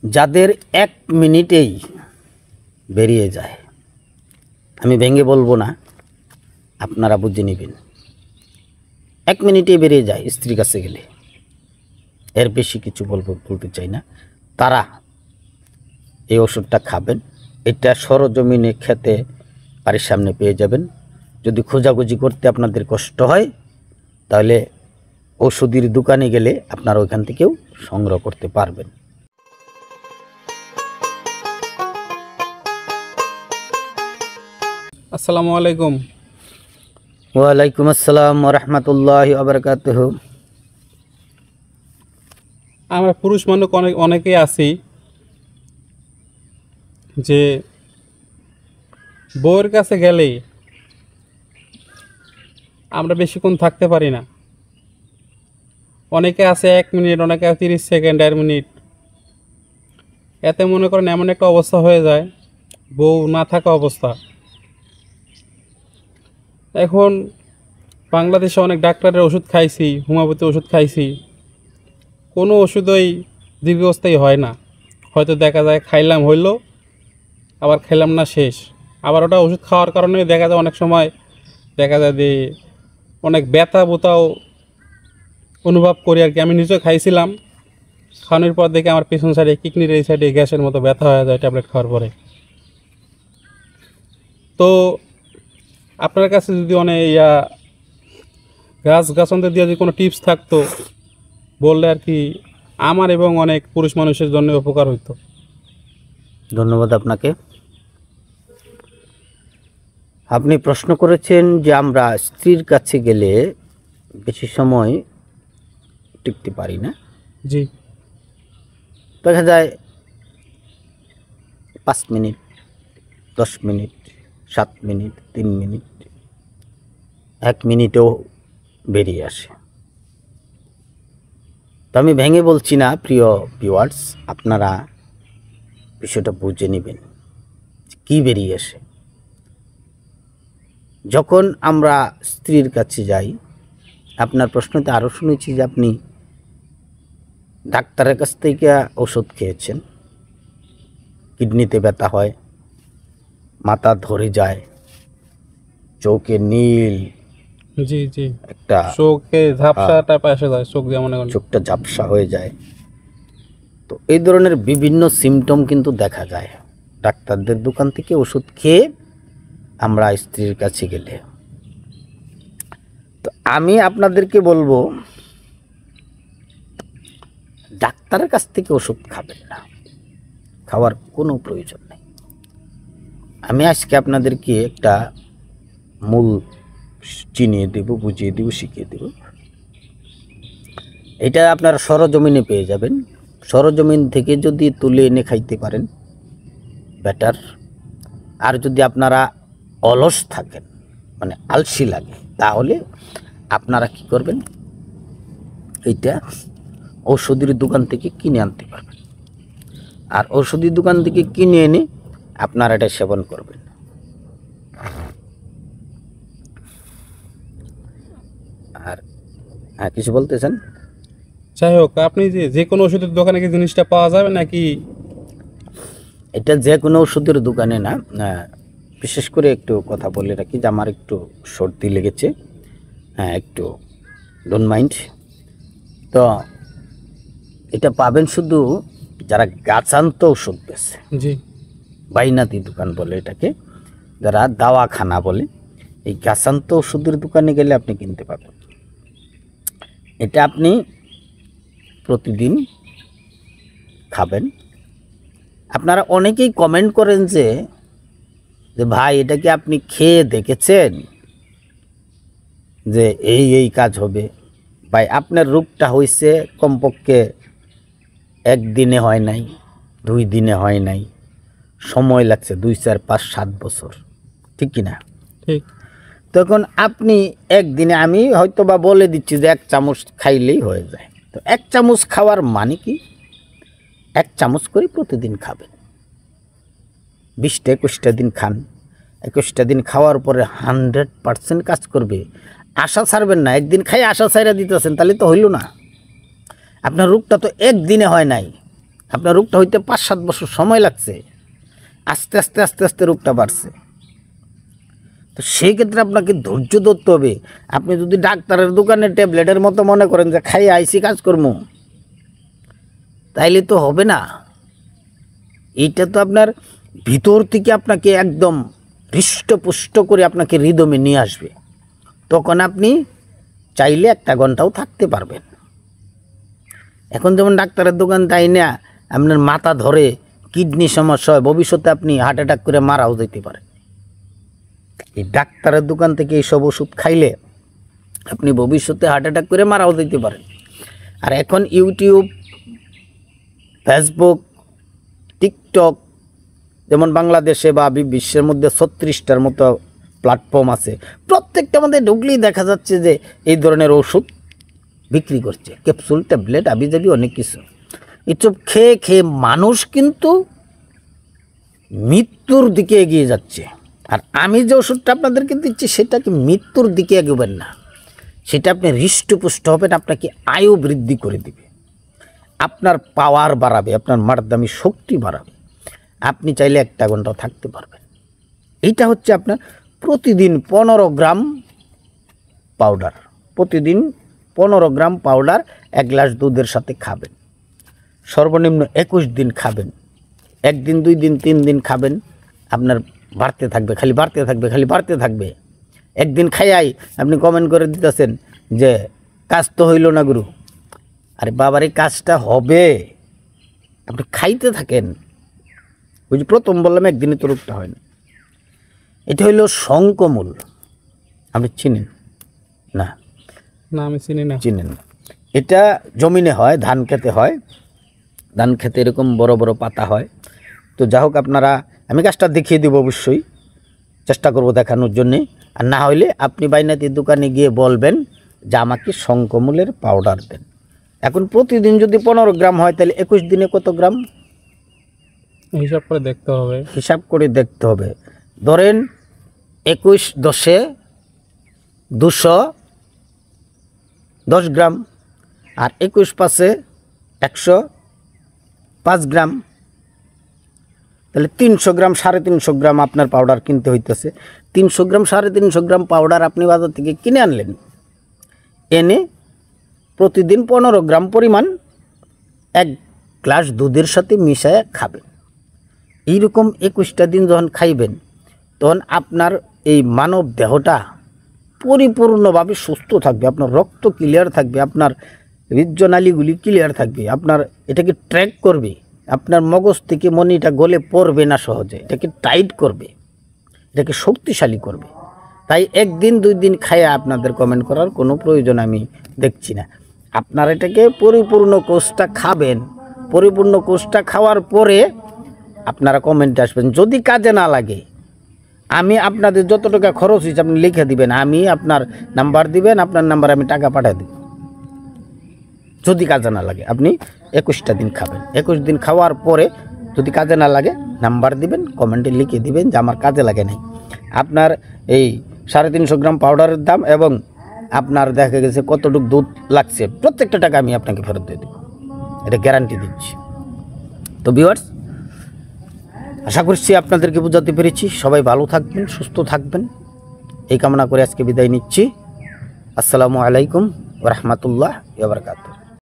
যাদের 1 মিনিটেই বেরিয়ে যায়, আমি ভেঙে বলবো না, আপনারা বুঝে নেবেন। 1 মিনিটেই বেরিয়ে যায় স্ত্রীর কাছে গেলে, এর বেশি কিছু বলতে চাই না। তারা এই ওষুধটা খাবেন। এটা সরজমিনে খেতে বাড়ির সামনে পেয়ে যাবেন। যদি খোঁজাখুঁজি করতে আপনাদের কষ্ট হয় তাহলে ওষুধের দোকানে গেলে আপনারা ওইখান থেকেও সংগ্রহ করতে পারবেন। আসসালামু আলাইকুম। ওয়ালাইকুম আসসালাম ওয়া রাহমাতুল্লাহি ওয়া বারাকাতুহু। আমরা পুরুষ মানুষ অনেকেই আছি যে বউয়ের কাছে গেলেই আমরা বেশিক্ষণ থাকতে পারি না। অনেকে আছে 1 মিনিট, অনেকে 30 সেকেন্ড, 1.5 মিনিট। এতে মনে করেন এমন একটা অবস্থা হয়ে যায়, বউ না থাকা অবস্থা। এখন বাংলাদেশে অনেক ডাক্তারের ওষুধ খাইছি, হোমিওপ্যাথি ওষুধ খাইছি, কোনো ওষুধই দীর্ঘস্থায়ী হয় না। হয়তো দেখা যায় খাইলাম হইল, আবার খাইলাম না, শেষ। আবার ওটা ওষুধ খাওয়ার কারণে দেখা যায় অনেক সময় দেখা যায় যে অনেক ব্যথা বোতাও অনুভব করি আর কি। আমি নিজেও খাইছিলাম, খাওয়ানোর পর দেখে আমার পেছন সাইডে, কিডনির এই সাইডে গ্যাসের মতো ব্যথা হয়ে যায় ট্যাবলেট খাওয়ার পরে। তো আপনার কাছে যদি অনেক গাছগাছালি দিয়ে যদি কোনো টিপস থাকতো বললে আর কি আমার এবং অনেক পুরুষ মানুষের জন্য উপকার হইতো। ধন্যবাদ আপনাকে। আপনি প্রশ্ন করেছেন যে আমরা স্ত্রীর কাছে গেলে বেশি সময় টিকতে পারি না। জি। দেখা যায় 5 মিনিট, 10 মিনিট, 7 মিনিট, 3 মিনিট, 1 মিনিটেও বেরিয়ে আসে। তো আমি ভেঙে বলছি না, প্রিয় ভিউয়ার্স, আপনারা বিষয়টা বুঝে নেবেন কি বেরিয়ে আসে। যখন আমরা স্ত্রীর কাছে যাই, আপনার প্রশ্নতে আরও শুনেছি যে আপনি ডাক্তারের কাছ থেকে ওষুধ খেয়েছেন, কিডনিতে ব্যথা হয়, মাথা ধরে যায়, চোখে নীল, জি জি, একটা চোখে ঝাপসাটা পাশে যায়, চোখ যেমন চোখটা ঝাপসা হয়ে যায়। তো এই ধরনের বিভিন্ন সিমটম কিন্তু দেখা যায় ডাক্তারদের দোকান থেকে ওষুধ খেয়ে আমরা স্ত্রীর কাছে গেলে। তো আমি আপনাদেরকে বলবো, ডাক্তারের কাছ থেকে ওষুধ খাবেন না, খাওয়ার কোনো প্রয়োজন নেই। আমি আজকে আপনাদেরকে একটা মূল চিনিয়ে দেব, বুঝিয়ে দেব, শিখিয়ে দেব। এটা আপনারা সরজমিনে পেয়ে যাবেন। সরজমিন থেকে যদি তুলে এনে খাইতে পারেন বেটার। আর যদি আপনারা অলস থাকেন, মানে আলসি লাগে, তাহলে আপনারা কি করবেন, এইটা ঔষধের দোকান থেকে কিনে আনতে পারবেন। আর ঔষধের দোকান থেকে কিনে এনে আপনারা এটা সেবন করবেন। আর হ্যাঁ, কিছু বলতেছেন? যাই হোক, আপনি যে কোনো ওষুধের দোকানে কি জিনিসটা পাওয়া যাবে নাকি? এটা যে কোনো ওষুধের দোকানে না। বিশেষ করে একটু কথা বলে রাখি যে আমার একটু সর্দি লেগেছে, হ্যাঁ, একটু ডোন্ট মাইন্ড। তো এটা পাবেন শুধু যারা গাছান্ত ওষুধ বেছে, জি, বাইনাতি দোকান বলে এটাকে, যারা দাওয়াখানা বলে, এই গাছান্ত ওষুধের দোকানে গেলে আপনি কিনতে পাবেন। এটা আপনি প্রতিদিন খাবেন। আপনারা অনেকেই কমেন্ট করেন যে ভাই এটা কি আপনি খেয়ে দেখেছেন যে এই কাজ হবে? ভাই, আপনার রোগটা হয়েছে কমপক্ষে 1 দিনে হয় নাই, 2 দিনে হয় নাই, সময় লাগছে 2, 4, 5, 7 বছর, ঠিক কিনা? ঠিক। তখন আপনি একদিনে, আমি হয়তো বা বলে দিচ্ছি যে 1 চামচ খাইলেই হয়ে যায়। তো 1 চামচ খাওয়ার মানে কি, 1 চামচ করে প্রতিদিন খাবেন। 20টা 21টা দিন খান। 21টা দিন খাওয়ার পরে 100% কাজ করবে। আশা ছাড়বেন না। একদিন খাই আশা ছাইরা দিতেছেন, তাহলে তো হইল না। আপনার রোগটা তো 1 দিনে হয় নাই, আপনার রোগটা হইতে 5-7 বছর সময় লাগছে, আস্তে আস্তে আস্তে আস্তে রোগটা বাড়ছে। তো সেই ক্ষেত্রে আপনাকে ধৈর্য ধরতে হবে। আপনি যদি ডাক্তারের দোকানে ট্যাবলেটের মতো মনে করেন যে খাই আইসি কাজ করবো, তাইলে তো হবে না। এইটা তো আপনার ভিতর থেকে আপনাকে একদম হৃষ্টপুষ্ট করে আপনাকে হৃদমে নিয়ে আসবে, তখন আপনি চাইলে 1 ঘন্টাও থাকতে পারবেন। এখন যেমন ডাক্তারের দোকান তাই না, আপনার মাথা ধরে কিডনি সমস্যা হয়, ভবিষ্যতে আপনি হার্ট অ্যাটাক করে মারাও যেতে পারেন। এই ডাক্তারের দোকান থেকে এইসব ওষুধ খাইলে আপনি ভবিষ্যতে হার্ট অ্যাটাক করে মারাও যেতে পারেন। আর এখন ইউটিউব, ফেসবুক, টিকটক, যেমন বাংলাদেশে বা বিশ্বের মধ্যে 36টার মতো প্ল্যাটফর্ম আছে, প্রত্যেকটা মধ্যে ঢুকলেই দেখা যাচ্ছে যে এই ধরনের ওষুধ বিক্রি করছে, ক্যাপসুল, ট্যাবলেট, আবিজাবি অনেক কিছু। এসব খেয়ে খেয়ে মানুষ কিন্তু মৃত্যুর দিকে এগিয়ে যাচ্ছে। আর আমি যে ওষুধটা আপনাদেরকে দিচ্ছি সেটা কি মৃত্যুর দিকে এগোবেন না, সেটা আপনি হৃষ্টপুষ্ট হবেন, আপনাকে আয়ু বৃদ্ধি করে দিবে, আপনার পাওয়ার বাড়াবে, আপনার মারদামি শক্তি বাড়াবে, আপনি চাইলে 1 ঘন্টাও থাকতে পারবেন। এইটা হচ্ছে আপনার প্রতিদিন 15 গ্রাম পাউডার, প্রতিদিন 15 গ্রাম পাউডার 1 গ্লাস দুধের সাথে খাবেন, সর্বনিম্ন 21 দিন খাবেন। 1 দিন 2 দিন 3 দিন খাবেন, আপনার বাড়তে থাকবে, খালি বাড়তে থাকবে, খালি বাড়তে থাকবে। একদিন খাইয়াই আপনি কমেন্ট করে দিতেছেন যে কাজ তো হইল না গুরু। আরে বাবার, এই কাজটা হবে, আপনি খাইতে থাকেন। ওই যে প্রথম বললাম একদিনে তো রোগটা হয় না। এটা হইল শঙ্কমূল, আপনি চিনেন না? না, আমি চিনি না। চিনেন না? এটা জমিনে হয়, ধান খেতে হয়, ধান খেতে এরকম বড় বড় পাতা হয়। তো যা হোক, আপনারা, আমি গাছটা দেখিয়ে দেবো, অবশ্যই চেষ্টা করব দেখানোর জন্যে। আর না হইলে আপনি বাইনাতির দোকানে গিয়ে বলবেন যে আমাকে শঙ্কমূলের পাউডার দেন। এখন প্রতিদিন যদি 15 গ্রাম হয়, তাহলে 21 দিনে কত গ্রাম হিসাব করে দেখতে হবে। হিসাব করে দেখতে হবে। ধরেন 21 10 210 গ্রাম, আর 21 5 105 গ্রাম, তাহলে 300 গ্রাম, 350 গ্রাম আপনার পাউডার কিনতে হইতেছে। 300 গ্রাম 350 গ্রাম পাউডার আপনি বাজার থেকে কিনে আনলেন, এনে প্রতিদিন 15 গ্রাম পরিমাণ 1 গ্লাস দুধের সাথে মিশিয়ে খাবেন। এইরকম 21টা দিন যখন খাইবেন, তখন আপনার এই মানব দেহটা পরিপূর্ণভাবে সুস্থ থাকবে, আপনার রক্ত ক্লিয়ার থাকবে, আপনার হৃদনালীগুলি ক্লিয়ার থাকবে, আপনার এটাকে ট্র্যাক করবে, আপনার মগজ থেকে মনিটা গলে পড়বে না সহজে, এটাকে টাইট করবে, এটাকে শক্তিশালী করবে। তাই 1 দিন 2 দিন খাইয়া আপনাদের কমেন্ট করার কোনো প্রয়োজন আমি দেখছি না। আপনারা এটাকে পরিপূর্ণ কোর্সটা খাবেন, পরিপূর্ণ কোর্সটা খাওয়ার পরে আপনারা কমেন্টে আসবেন। যদি কাজে না লাগে, আমি আপনাদের যত টাকা খরচ হয়েছে আপনি লিখে দিবেন, আমি আপনার নাম্বার দিবেন, আপনার নাম্বারে আমি টাকা পাঠিয়ে দেব। যদি কাজে না লাগে, আপনি 21টা দিন খাবেন। 21 দিন খাওয়ার পরে যদি কাজে না লাগে, নাম্বার দিবেন, কমেন্টে লিখে দিবেন যে আমার কাজে লাগে নাই। আপনার এই 350 গ্রাম পাউডারের দাম এবং আপনার দেখা গেছে কতটুকু দুধ লাগছে, প্রত্যেকটা টাকা আমি আপনাকে ফেরত দিয়ে দেবো, এটা গ্যারান্টি দিচ্ছি। তো ভিউয়ার্স, আশা করছি আপনাদেরকে বোঝাতে পেরেছি। সবাই ভালো থাকবেন, সুস্থ থাকবেন, এই কামনা করে আজকে বিদায় নিচ্ছি। আসসালামু আলাইকুম ওয়া রাহমাতুল্লাহি ওয়া বারাকাতুহু।